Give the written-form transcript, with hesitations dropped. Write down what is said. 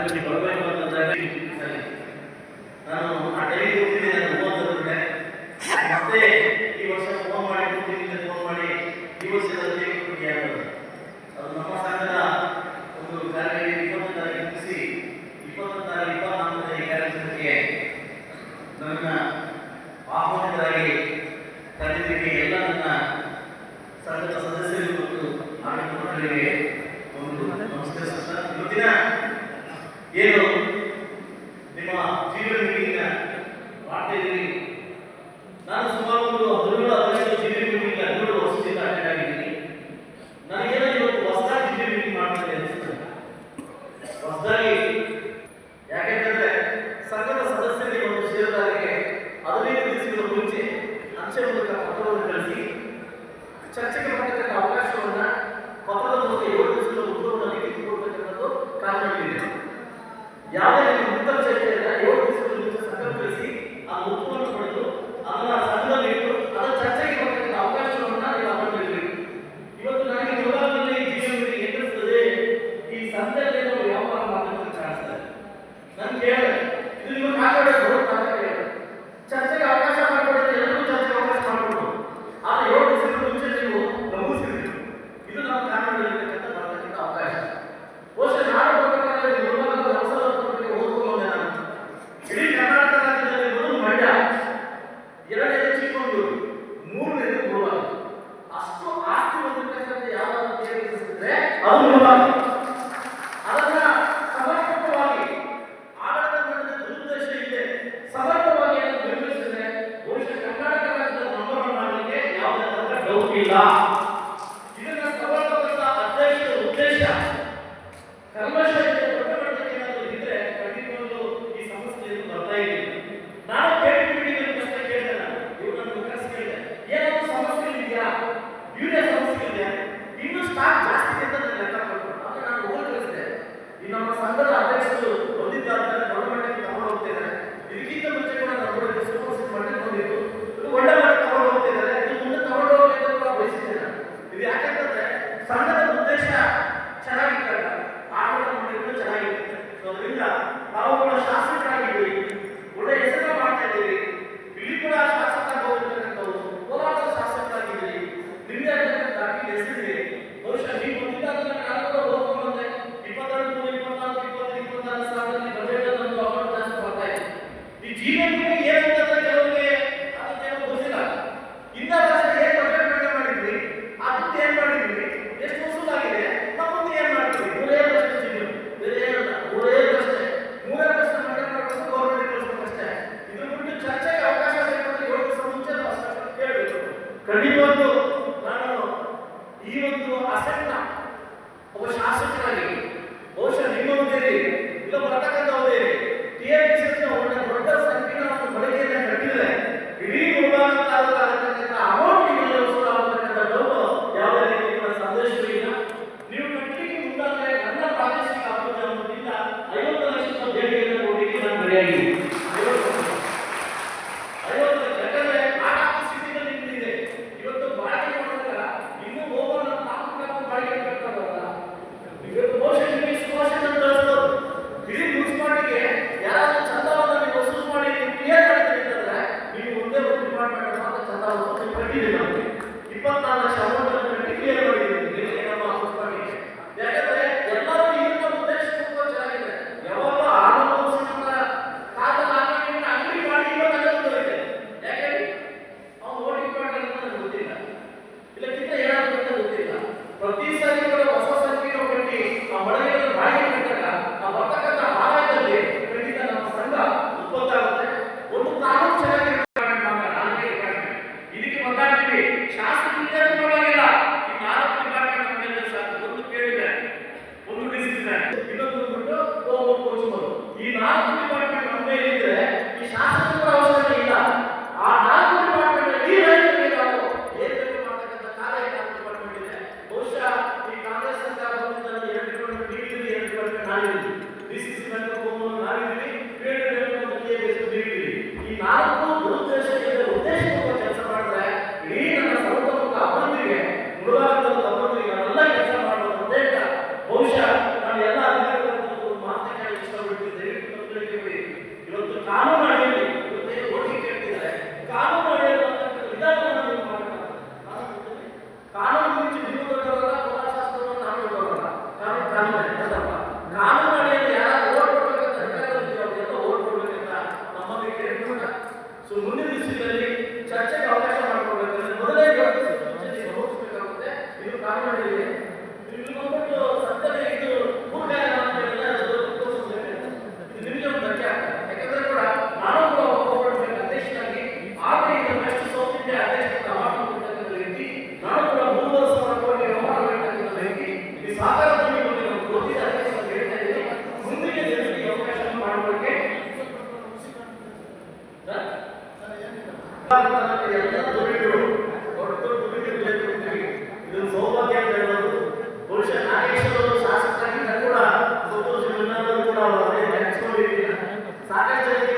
ಕಾರ್ಯಕ್ರಮಕ್ಕೆ ಬರಬೇಕು ಅಂತಂದಾಗ ನಾನು ಆ ಡೈಲಿ ಹೋಗ್ತೀನಿ, ನಾನು ಓದಿದ್ರೆ ಮತ್ತೆ ಈ ವರ್ಷ ಫೋನ್ ಮಾಡಿ ಕೂತಿದ್ದೆ, ಫೋನ್ ಮಾಡಿ ಈ ವರ್ಷದಲ್ಲಿ ಅದು ನಮ್ಮ ಸಂಘದ ಒಂದು ಕಾರ್ಯ 20 ತಾರೀಕು ಮುಗಿಸಿ 20 ತಾರೀಕು 24ನೇ ಈ ಕಾರ್ಯಕ್ರಮಕ್ಕೆ ನನ್ನ ಆಹ್ವಾನಿತರಾಗಿ ಕರೆದಿದ್ದಕ್ಕೆ ಎಲ್ಲ ನನ್ನ ಸಂಘದ ಸದಸ್ಯರು ಮತ್ತು ಆಡಳಿತ ಮಂಡಳಿಗೆ ಒಂದು ನಮಸ್ಕರಿಸುತ್ತಾ ಇವತ್ತಿನ ಏನು ನಿಮ್ಮ ಜೀವನ ಮೀಟಿಂಗ್ ಮಾಡ್ತಾ ಇದ್ದೀರಿ. ನಾನು ಸುಮಾರು ಒಂದು 17 ಜೀವನ ಮೀಟಿಂಗ್ 17 ವರ್ಷದಿಂದ ಅಟೆಂಡ್ ಆಗಿದ್ದೀನಿ. ನನಗೇನೋ ಇವತ್ತು ಹೊಸದಾಗಿ ಜೀವನ ಮೀಟಿಂಗ್ ಮಾಡ್ತಾರೆ ಅನಿಸ್ತದೆ. ಹೊಸದಾಗಿ ಯಾಕೆಂದ್ರೆ ಸಂಘದ ಸದಸ್ಯರಿಗೆ ಒಂದು ಷೇರುದಾರರಿಗೆ 15 ದಿವಸಗಳ ಮುಂಚೆ ಅಂಚೆ ಮೂಲಕ ಪತ್ರವನ್ನು ಕಳಿಸಿ ಚರ್ಚೆಗೆ ಬರತಕ್ಕಂಥ ಅವಕಾಶವನ್ನ ಪತ್ರದ ಮೂಲಕ 7 ದಿವಸಗಳ ಉತ್ತರವನ್ನು ನೀಡಿಕೊಡ್ತಕ್ಕಂಥದ್ದು ಕಾನೂನಿದೆ. ಯಾವುದೇ ಮುಕ್ತ ಚರ್ಚೆಯಿಂದ 7 ದಿವಸಗಳ ಮುಂಚೆ ಸಂಘ ಕಳಿಸಿ ಆ ಉತ್ತರವನ್ನು ಪಡೆದು ಅದನ್ನ ಸಂಘದಲ್ಲಿ ಇಟ್ಟು ಅದರ ಚರ್ಚೆಗೆ ಬರತಕ್ಕಂಥ ಅವಕಾಶವನ್ನ ನೀವು ಅವರಿಗೆ ಇವತ್ತು ನನಗೆ ಜೋರಾದಲ್ಲಿ ಜೀವನದಲ್ಲಿ ಎದುರಿಸ್ತದೆ ಈ ಸಂಘದಲ್ಲಿ ನಾವು ವ್ಯಾಪಾರ ಮಾಡಬೇಕು ಕಾಣಿಸ್ತದೆ. ನಾನು ಕೇಳಿದೆ ಇದು ನೀವು ಮಾತಾಡೋದು ಚರ್ಚೆಗೆ ಅವಕಾಶ ಮಾಡಿಕೊಡುತ್ತೆ, ಎಲ್ಲರೂ ಚರ್ಚೆಗೆ ಅವಕಾಶ ಮಾಡಿಕೊಡು. ಆದರೆ 7 ದಿವಸಗಳ ಮುಂಚೆ ನೀವು ನಮೂಸಿರಿ. ಇದು ನಮ್ಮ ಕಾನೂನಿನಲ್ಲಿರ್ತಕ್ಕಂಥ ಬರತಕ್ಕಂಥ ಅವಕಾಶ. ಬಹುಶಃ ನಾನು ಬರಬೇಕಾದ್ರೆ ಗುರುವಾರದ ಅವಸರದ ಬಗ್ಗೆ ಓದ್ಕೊಂಡೆ. ನಾನು ಇಡೀ ಕರ್ನಾಟಕ ರಾಜ್ಯದಲ್ಲಿ ಮೊದಲು ಮಂಡ್ಯ, 2ನೇದು ಚಿಕ್ಕಮಗಳೂರು, 3ನೇದು ಗುರುವಾರ. ಅಷ್ಟು ಆಸ್ತಿ ಹೊಂದಿರತಕ್ಕಂಥ ಯಾವಾಗ ಸೇರಿಸಿದ್ರೆ ಅದು ಗುರುವಾರ. ಅದನ್ನ ಸಮರ್ಪಕವಾಗಿ ಆಡಳಿತ ಮಂಡಳಿಯ ದುರುದ್ದೇಶ ಇದೆ, ಸಮರ್ಪಕವಾಗಿ ಅದನ್ನು ನಿರ್ವಹಿಸಿದ್ರೆ ಬಹುಶಃ ಕರ್ನಾಟಕ ರಾಜ್ಯದ ನಂಬರ್ 1 ಮಾಡಲಿಕ್ಕೆ ಯಾವುದೇ ತರಹದ ಡೌಟ್ ಇಲ್ಲ. ಇದನ್ನ ಸಮರ್ಪಕ ಅಧ್ಯಕ್ಷರ ಉದ್ದೇಶ ಕರ್ಮಶಕ್ತಿ ದೊಡ್ಡಮಟ್ಟಕ್ಕೆ ಏನಾದರೂ ಇದ್ರೆ ಖಂಡಿತವಾಗ್ಲೂ ಈ ಸಮಸ್ಯೆಯನ್ನು ಬರ್ತಾ ಇದೆ. ನಾನು ಕೇಳಿಬಿಟ್ಟಿದ್ದೀನಿ ಪ್ರಶ್ನೆ ಕೇಳಿದೆ. ನಾನು ಇವ್ರು ನನ್ನ ಮುಖಾಸ್ ಕೇಳಿದೆ, ಏನಾದರೂ ಸಮಸ್ಯೆ ಇದೆಯಾ, ಯೂರಿಯಾ ಸಮಸ್ಯೆ ಇದೆಯಾ, ಇನ್ನೂ ಸ್ಟಾಕ್ ಜಾಸ್ತಿ ಅಂತ ನಾನು ಲೆಕ್ಕ ಕೊಟ್ಟರು. ಅದು ನಾನು ಹೋಲಿಸಿದೆ. ಈ ನಮ್ಮ ಸಂಘದ ಅಧ್ಯಕ್ಷರು ಹೊಂದಿದ್ದಾರೆ, ದೊಡ್ಡ ಮಟ್ಟಕ್ಕೆ ತಗೊಂಡು ಹೋಗ್ತಿದ್ದಾರೆ. ಇದಕ್ಕಿಂತ ಮುಂಚೆ ಕೂಡ ನಾವು ನೋಡಿದ್ರೆ ಸೂಪರ್ ಮಟ್ಟಕ್ಕೆ ಬಂದಿತ್ತು, ಒಳ್ಳೆ ಮಟ್ಟಕ್ಕೆ ತಗೊಂಡು ಹೋಗ್ತಿದ್ದಾರೆ. ಇದು ಮುಂದೆ ತಗೊಂಡು ಹೋಗಬೇಕು ಅಂತ ಬಯಸಿದ್ದೇನೆ. ಇದು ಯಾಕಂತಂದ್ರೆ ಸಂಘದ ಉದ್ದೇಶ ಚೆನ್ನಾಗಿರ್ತಲ್ಲ, ಆಡಳಿತ ಮಂಡಳಿಗಳು ಚೆನ್ನಾಗಿರುತ್ತೆ. ಅದರಿಂದ ನಾವು ಕೂಡ ಶಾಸಕರಾಗಿದ್ದೀವಿ, ಒಳ್ಳೆ ಹೆಸರು ಮಾಡ್ತಾ ಇದ್ದೀವಿ. ಇಲ್ಲಿ ಕೂಡ ಶಾಸಕರಾಗಿ ಹೋಗಿರ್ತಕ್ಕಂಥವ್ರು, ಹೋರಾಟದ ಶಾಸಕರಾಗಿದ್ದೀರಿ, ನಿಮ್ದೇ ಆಗಿರ್ತಕ್ಕಂಥ ಹೆಸರಿದೆ. ಬಹುಶಃ ನೀವು ಬಂದಿದ್ದಾಗ ನಾನು ಕೂಡ ಹೋಗ್ಕೊಂಡು ಬಂದೆ. 22, 24, 20, 24 ಸಾಲದಲ್ಲಿ ಬಜೆಟ್ ಒಂದು ಅಮೌಂಟ್ ಜಾಸ್ತಿ ಬರ್ತಾ ಇದೆ. ಈ ಜೀವನಕ್ಕೆ ಏನಂತಂದ್ರೆ ಕೆಲವರಿಗೆ ಅದು ಕೆಲವು ಗೊತ್ತಿಲ್ಲ. ಇಂಥ ವರ್ಷ ಏನು ಬಜೆಟ್ ಮೇಂಟೈನ್ ಮಾಡಿದ್ವಿ, ಅದಕ್ಕೆ ಏನು ಮಾಡಿದ್ವಿ, ಎಷ್ಟು ವಸೂಲಾಗಿದೆ, ನಮ್ಮ ಮುಂದೆ ಏನು ಮಾಡ್ತೀವಿ, 3 ಪ್ರಶ್ನೆ ಜೀವನ, ಬೇರೆ ಏನಲ್ಲ. 3 ಪ್ರಶ್ನೆ ಮೇಂಟೈನ್ ಮಾಡಬೇಕು, ಗೌರ್ಮೆಂಟ್ ಕಳಿಸ್ಬೇಕಷ್ಟೇ. ಇದ್ರ ಬಿಟ್ಟು ಚರ್ಚೆಗೆ ಅವಕಾಶ ಬೇಕಂದ್ರೆ 7 ದಿವಸ ಮುಂಚೆ ನಾವು ಅಷ್ಟು ಕೇಳಬೇಕು. ಖಂಡಿತವಾಗ್ಲೂ ನಾನು ಈ ಒಂದು ಅಸೆಟ್ನ ಒಬ್ಬ ಶಾಸಕರಾಗಿ ಬಹುಶಃ ನಿಮ್ಮ ಮುಂದೇರಿ ಇಲ್ಲ ಬರ್ತಕ್ಕಂಥವ್ರೇ ಟಿಆರ್ಎಸ್ ಒಳ್ಳೆ ದೊಡ್ಡ ಸಂಖ್ಯೆಯ ಒಂದು ಬಳಕೆಯನ್ನು ಕಟ್ಟಿದ್ರೆ ಇಡೀ ಗುಲ್ಬರ್ಗ ತಾಲೂಕಾಗತಕ್ಕಂಥ ಅಮೌಂಟ್ ನಿಮಗೆ ವಸೂಲಾಗತಕ್ಕಂಥ ಡೌಟು ಯಾವುದೇ ರೀತಿಯ ಸಂದೇಶವಿಲ್ಲ. ನೀವು ಕಟ್ಟಲಿಕ್ಕೆ ಮುಂದಾದರೆ ನನ್ನ ಪ್ರಾದೇಶಿಕ ಅಭಿವೃದ್ಧಿ ಅನುಮತಿಯಿಂದ 50 ಲಕ್ಷ ಬೇಡಿಕೆಯನ್ನು ಕೊಡಲಿಕ್ಕೆ ನಾನು ರೆಡಿಯಾಗಿದ್ದೀನಿ. 50 ಲಕ್ಷ ಯಾಕಂದ್ರೆ ಆಡಳಿತ ಸ್ಥಿತಿಯಲ್ಲಿ ನಿಂತಿದೆ. ಇವತ್ತು ಬಾಡಿಗೆ ಮಾಡಿದಾಗ ಇನ್ನೂ ಹೋಗೋಣ ತಾಲೂಕು ಬಾಡಿಗೆ ಕಟ್ಟಾಗಲ್ಲ. ಇವತ್ತು ಬಹುಶಃ ನಿಮಗೆ ಸುಭಾಷಿತ ಕಳಿಸ್ಬೋದು. ಇಡೀ ಮುನ್ಸಿಪಾಲಿಟಿಗೆ ಯಾರಾದ್ರೂ ಚಂದವನ್ನು ನೀವು ವಸೂಲು ಮಾಡಿ ನೀವು ಕ್ಲಿಯರ್ ಮಾಡ್ತೀರಿ ಅಂತಂದ್ರೆ ನೀವು ಒಂದೇ ಒಂದು ಡಿಪಾರ್ಟ್ಮೆಂಟ್ ಮಾತ್ರ ಚಂದ ವಸೂಲು ಕಟ್ಟಿದ್ದೀರಿ. ನಮಗೆ 24 ಲಕ್ಷ ಅಮೌಂಟ್ ಕಟ್ಟಿ ಕ್ಲಿಯರ್ ಮಾಡಿದ್ದೀರಿ ನಮ್ಮ ಮುನ್ಸಿಪಾಲಿಟಿಗೆ. ಯಾಕಂದ್ರೆ ಎಲ್ಲರೂ ಇದನ್ನ ಉದ್ದೇಶ ಚೆನ್ನಾಗಿದೆ. ಯಾವಾಗ 600 ವರ್ಷಗಳ ಕಾಲದ ಅಂಗಡಿ ಮಾಡಿ ಬರುತ್ತೆ. ಯಾಕೆ ಅವ್ನು ವೋಟಿಂಗ್ ಮಾಡ್ತಾರೆ ಅಂತ ನನಗೆ ಗೊತ್ತಿಲ್ಲ, ಇಲ್ಲಕ್ಕಿಂತ ಏನಾದ್ರು ಅಂತ ಗೊತ್ತಿಲ್ಲ. ಪ್ರತಿ ಸಾರಿ ಕೂಡ ಹೊಸ ಸಂಖ್ಯೆಯನ್ನು ಕಟ್ಟಿ ಆ ಮಳೆಯನ್ನು ಬಾಡಿಗೆ ಕಟ್ಟಾಗ ಆ ಬರ್ತಕ್ಕಂಥ ಆದಾಯದಲ್ಲಿ ಖಂಡಿತ ನಮ್ಮ ಸಂಘ ಉತ್ಪತ್ತಾಗುತ್ತೆ. ಒಂದು ಕಾನೂನು ಚೆನ್ನಾಗಿ ಇದಕ್ಕೆ ಮಾತಾಡ್ತೀವಿ. ಶಾಸಕರಿಂದ ಪರವಾಗಿಲ್ಲ, ಈ 4 ಡಿಪಾರ್ಟ್ಮೆಂಟ್ ನಮ್ಮ ಮೇಲೆ ಸಾಕು. ಒಂದು ಕೇಳಿದೆ, ಒಂದು ಡಿಸಿಪ್ಲಿನ್, ಇನ್ನೊಂದು ಬಿಟ್ಟು ಕೋಚ್. ಈ 4 ಡಿಪಾರ್ಟ್ಮೆಂಟ್ ನಮ್ಮ ಮೇಲೆ ಇದ್ರೆ ಈ ಶಾಸಕರ ಅವಶ್ಯಕತೆ ಇಲ್ಲ. ಆ 4 ಡಿಪಾರ್ಟ್ಮೆಂಟ್ ಈ ರೈತರಿಗೆ ನಾವು ಏರ್ಪೇಟೆ ಮಾಡ್ತಕ್ಕಂಥ ಕಾರ್ಯ 4 ಡಿಪಾರ್ಟ್ಮೆಂಟ್ ಇದೆ. ಬಹುಶಃ ಈ ಕಾಂಗ್ರೆಸ್ ಸರ್ಕಾರ ಬಂದಿದ್ದ 2 ಡಿಪಾರ್ಟ್ಮೆಂಟ್ ನೀಡಿದ್ವಿ, 2 ಡಿಪಾರ್ಟ್ಮೆಂಟ್ ನಾವಿದ್ವಿ, ಡಿಸಿಸಿ ಬ್ಯಾಂಕ್ ನಾವಿದ್ವಿ, ಟ್ರೇಡ್ ನೀಡಿದ್ವಿ. ಈ 4 ದುರುದ್ದೇಶ ಉದ್ದೇಶಪೂರ್ವಕ ಕೆಲಸ ಮಾಡಿದ್ರೆ ಇಡೀ ನನ್ನ ಸರ್ವತೋಮುಖ ಅಭಿವೃದ್ಧಿಗೆ ಮುಳುಗಾಗದ ಅಭಿವೃದ್ಧಿಗೆ ನಾವೆಲ್ಲ ಕೆಲಸ ಮಾಡಬೇಕು ಅಂತ ಬಹುಶಃ ನಾನು ಎಲ್ಲ ಅಧಿಕಾರಿಗಳ ಮಾತನಾಡಿ ಎಲ್ಲ ದುಡಿದ್ರು ಒಟ್ಟು ದುಡಿದಿರ್ಬೇಕು. ಇದು ಸೌಭಾಗ್ಯ ಅಂತ ಹೇಳೋದು. ಬಹುಶಃ ನಾಗೇಶ್ವರ ಅವರು ಶಾಸಕರಾಗಿದ್ದ ಕೂಡ ಸಂತೋಷ್ ಕೂಡ ಅವರು ಅದೇ ನೆನೆಸ್ಕೊಂಡಿರ್ಲಿಲ್ಲ. ಸಾಕಷ್ಟು ಜನಕ್ಕೆ